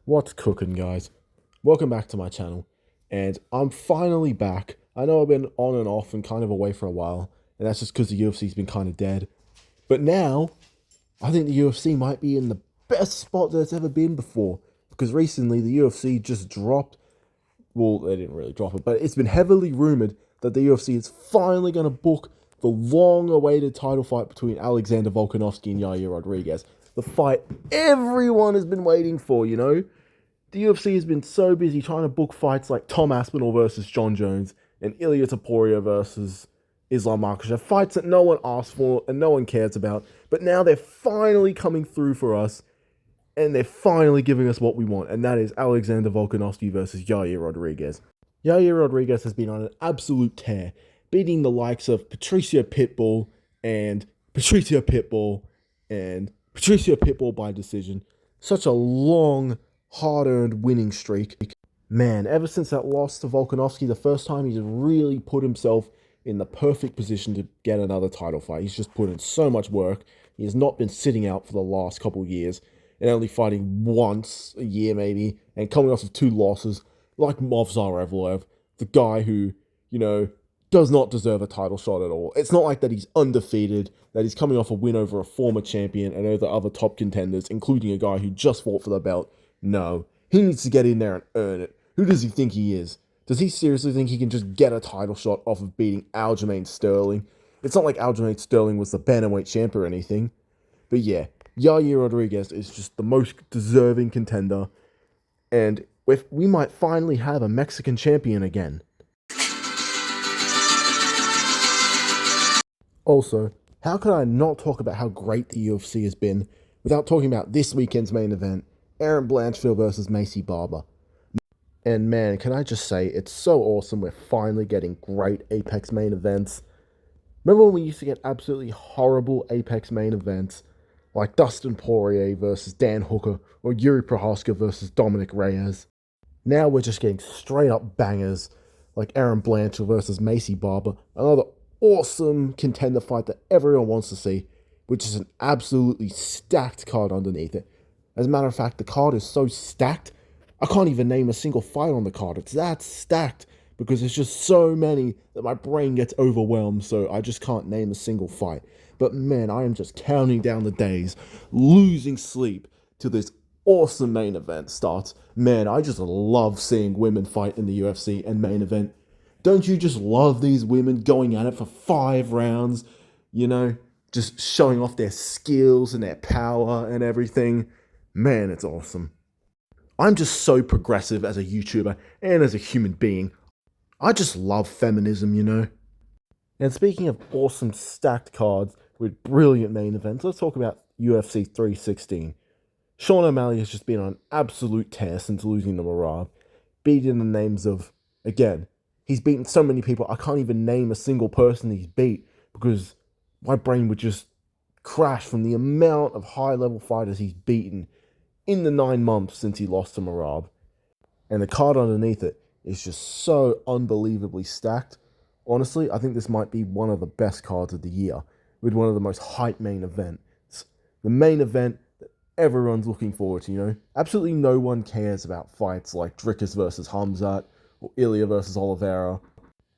What's cooking, guys? Welcome back to my channel, and I'm finally back. I know I've been on and off and kind of away for a while, and that's just because the UFC's been kind of dead. But now, I think the UFC might be in the best spot that it's ever been before, because recently the UFC just dropped, well, they didn't really drop it, but it's been heavily rumored that the UFC is finally going to book the long-awaited title fight between Alexander Volkanovski and Yair Rodriguez. The fight everyone has been waiting for, you know? The UFC has been so busy trying to book fights like Tom Aspinall versus Jon Jones and Ilia Topuria versus Islam Makhachev, fights that no one asked for and no one cares about, but now they're finally coming through for us, and they're finally giving us what we want, and that is Alexander Volkanovski versus Yair Rodriguez. Yair Rodriguez has been on an absolute tear, beating the likes of Patricio Pitbull and Patricio Pitbull and Patricio Pitbull by decision. Such a long, hard-earned winning streak. Man, ever since that loss to Volkanovski the first time, he's really put himself in the perfect position to get another title fight. He's just put in so much work. He has not been sitting out for the last couple of years and only fighting once a year maybe, and coming off of two losses, like Movsar Evloev, the guy who, does not deserve a title shot at all. It's not like that he's undefeated, that he's coming off a win over a former champion and over other top contenders, including a guy who just fought for the belt. No, he needs to get in there and earn it. Who does he think he is? Does he seriously think he can just get a title shot off of beating Aljamain Sterling? It's not like Aljamain Sterling was the bantamweight champ or anything. But yeah, Yair Rodriguez is just the most deserving contender, and we might finally have a Mexican champion again. Also, how could I not talk about how great the UFC has been without talking about this weekend's main event, Erin Blanchfield versus Maycee Barber? And man, can I just say, it's so awesome we're finally getting great Apex main events. Remember when we used to get absolutely horrible Apex main events, like Dustin Poirier versus Dan Hooker, or Yuri Prochazka versus Dominic Reyes? Now we're just getting straight up bangers, like Erin Blanchfield versus Maycee Barber, another awesome contender fight that everyone wants to see, which is an absolutely stacked card underneath it. As a matter of fact, the card is so stacked, I can't even name a single fight on the card. It's that stacked because there's just so many that my brain gets overwhelmed, so I just can't name a single fight. But man, I am just counting down the days, losing sleep till this awesome main event starts. Man, I just love seeing women fight in the UFC and main event. Don't you just love these women going at it for 5 rounds, just showing off their skills and their power and everything? Man, it's awesome. I'm just so progressive as a YouTuber and as a human being. I just love feminism. And speaking of awesome stacked cards with brilliant main events, let's talk about UFC 316. Sean O'Malley has just been on an absolute tear since losing to Merab, beating the names of, again, he's beaten so many people, I can't even name a single person he's beat because my brain would just crash from the amount of high-level fighters he's beaten in the 9 months since he lost to Merab. And the card underneath it is just so unbelievably stacked. Honestly, I think this might be one of the best cards of the year, with one of the most hype main events. The main event that everyone's looking forward to, Absolutely no one cares about fights like Dricus versus Hamzat, or Ilia versus Oliveira.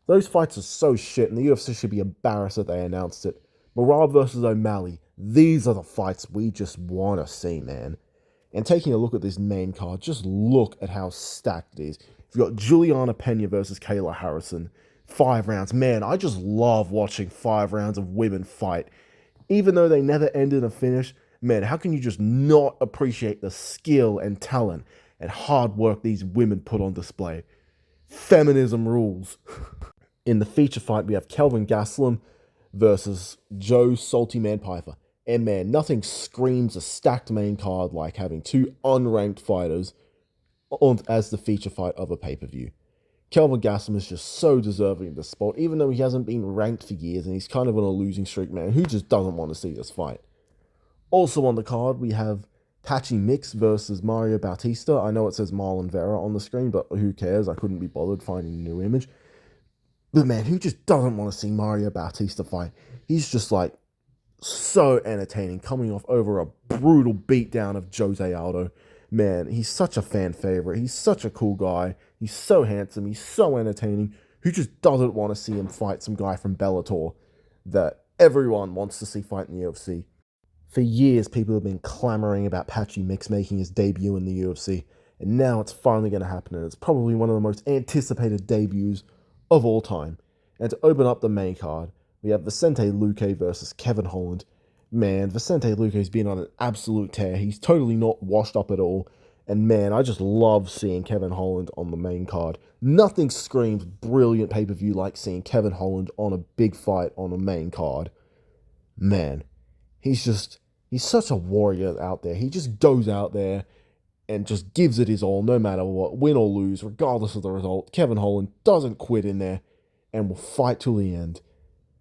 Those fights are so shit, and the UFC should be embarrassed that they announced it. Merab versus O'Malley, these are the fights we just want to see, man. And taking a look at this main card, just look at how stacked it is. You've got Juliana Pena versus Kayla Harrison. 5 rounds. Man, I just love watching 5 rounds of women fight. Even though they never end in a finish, man, how can you just not appreciate the skill and talent and hard work these women put on display? Feminism rules. In the feature fight, we have Kelvin Gastelum versus Joe Salty Man Piper. And man, nothing screams a stacked main card like having 2 unranked fighters as the feature fight of a pay-per-view. Kelvin Gastelum is just so deserving of the spot, even though he hasn't been ranked for years and he's kind of on a losing streak, man. Who just doesn't want to see this fight? Also on the card, we have Patchy Mix versus Mario Bautista. I know it says Marlon Vera on the screen, but who cares? I couldn't be bothered finding a new image. But man, who just doesn't want to see Mario Bautista fight? He's just so entertaining, coming off over a brutal beatdown of Jose Aldo. Man, he's such a fan favorite. He's such a cool guy. He's so handsome. He's so entertaining. Who just doesn't want to see him fight some guy from Bellator that everyone wants to see fight in the UFC? For years, people have been clamoring about Patchy Mix making his debut in the UFC, and now it's finally going to happen, and it's probably one of the most anticipated debuts of all time. And to open up the main card, we have Vicente Luque versus Kevin Holland. Man, Vicente Luque's been on an absolute tear. He's totally not washed up at all. And man, I just love seeing Kevin Holland on the main card. Nothing screams brilliant pay-per-view like seeing Kevin Holland on a big fight on a main card. Man, he's such a warrior out there. He just goes out there and just gives it his all no matter what, win or lose, regardless of the result. Kevin Holland doesn't quit in there and will fight till the end.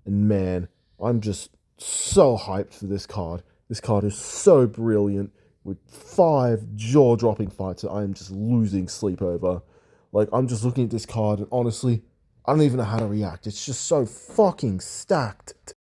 And man, I'm just so hyped for this card. This card is so brilliant with 5 jaw-dropping fights that I am just losing sleep over. Like, I'm just looking at this card and honestly, I don't even know how to react. It's just so fucking stacked.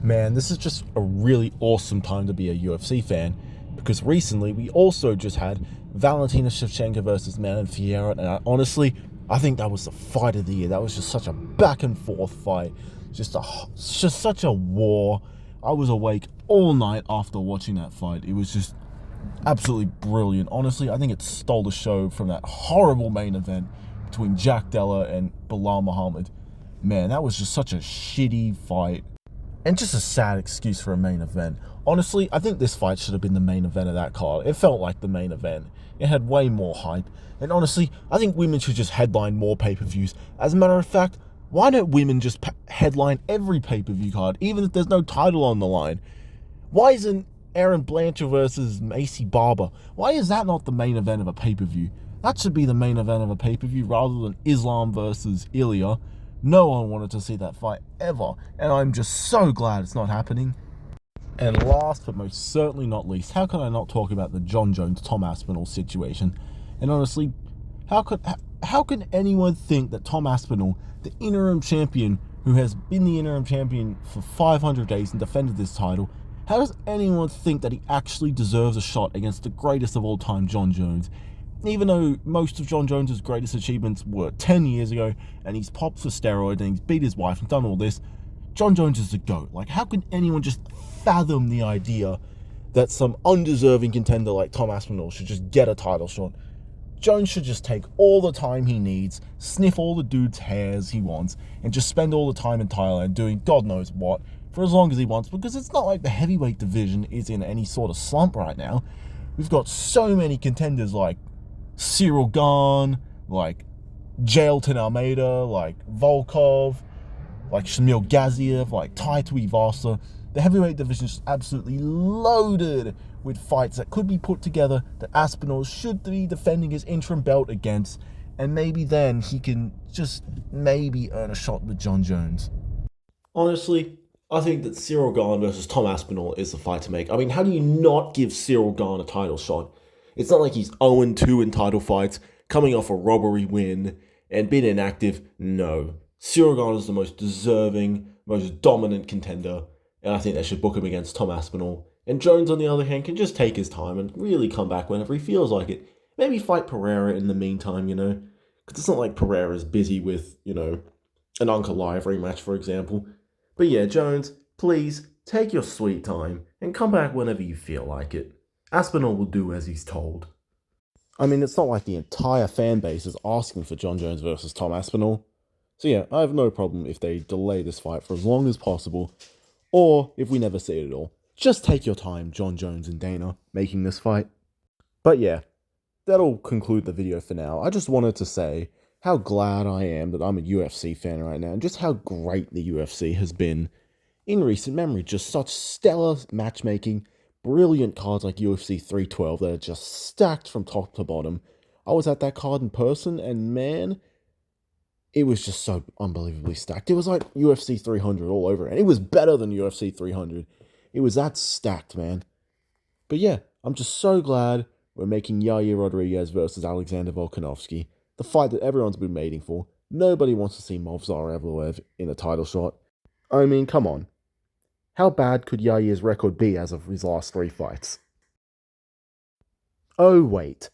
Man, this is just a really awesome time to be a UFC fan, because recently we also just had Valentina Shevchenko versus Manon Fiorot, and honestly, I think that was the fight of the year. That was just such a back and forth fight. Just such a war. I was awake all night after watching that fight. It was just absolutely brilliant. Honestly, I think it stole the show from that horrible main event between Jack Della and Bilal Muhammad. Man, that was just such a shitty fight. And just a sad excuse for a main event. Honestly, I think this fight should have been the main event of that card. It felt like the main event. It had way more hype. And honestly, I think women should just headline more pay-per-views. As a matter of fact, why don't women just headline every pay-per-view card, even if there's no title on the line? Why isn't Erin Blanchard versus Macy Barber? Why is that not the main event of a pay-per-view? That should be the main event of a pay-per-view rather than Islam versus Ilya. No one wanted to see that fight ever, and I'm just so glad it's not happening. And last but most certainly not least, how can I not talk about the Jon Jones Tom Aspinall situation? And honestly, how can anyone think that Tom Aspinall, the interim champion who has been the interim champion for 500 days and defended this title, how does anyone think that he actually deserves a shot against the greatest of all time, Jon Jones? Even though most of Jon Jones' greatest achievements were 10 years ago, and he's popped for steroids and he's beat his wife and done all this, Jon Jones is the GOAT. Like, how can anyone just fathom the idea that some undeserving contender like Tom Aspinall should just get a title shot? Jones should just take all the time he needs, sniff all the dude's hairs he wants, and just spend all the time in Thailand doing God knows what for as long as he wants, because it's not like the heavyweight division is in any sort of slump right now. We've got so many contenders like Cyril Gane, like Jailton Almeida, like Volkov, like Shamil Gaziev, like Tai Tuivasa. The heavyweight division is absolutely loaded with fights that could be put together that Aspinall should be defending his interim belt against, and maybe then he can just maybe earn a shot with Jon Jones. Honestly, I think that Cyril Gane versus Tom Aspinall is the fight to make. I mean, how do you not give Cyril Gane a title shot? It's not like he's 0-2 in title fights, coming off a robbery win, and being inactive. No. Cyril Gane is the most deserving, most dominant contender, and I think they should book him against Tom Aspinall. And Jones, on the other hand, can just take his time and really come back whenever he feels like it. Maybe fight Pereira in the meantime, because it's not like Pereira's busy with, an Uncle Live rematch, for example. But yeah, Jones, please, take your sweet time and come back whenever you feel like it. Aspinall will do as he's told. I mean, it's not like the entire fan base is asking for Jon Jones versus Tom Aspinall. So yeah, I have no problem if they delay this fight for as long as possible, or if we never see it at all. Just take your time, Jon Jones and Dana, making this fight. But yeah, that'll conclude the video for now. I just wanted to say how glad I am that I'm a UFC fan right now, and just how great the UFC has been in recent memory. Just such stellar matchmaking, brilliant cards like UFC 312 that are just stacked from top to bottom. I was at that card in person, and man, it was just so unbelievably stacked. It was like UFC 300 all over, and it was better than UFC 300. It was that stacked, man. But yeah, I'm just so glad we're making Yair Rodriguez versus Alexander Volkanovski, the fight that everyone's been waiting for. Nobody wants to see Movsar Evloev in a title shot. I mean, come on. How bad could Yair's record be as of his last 3 fights? Oh, wait.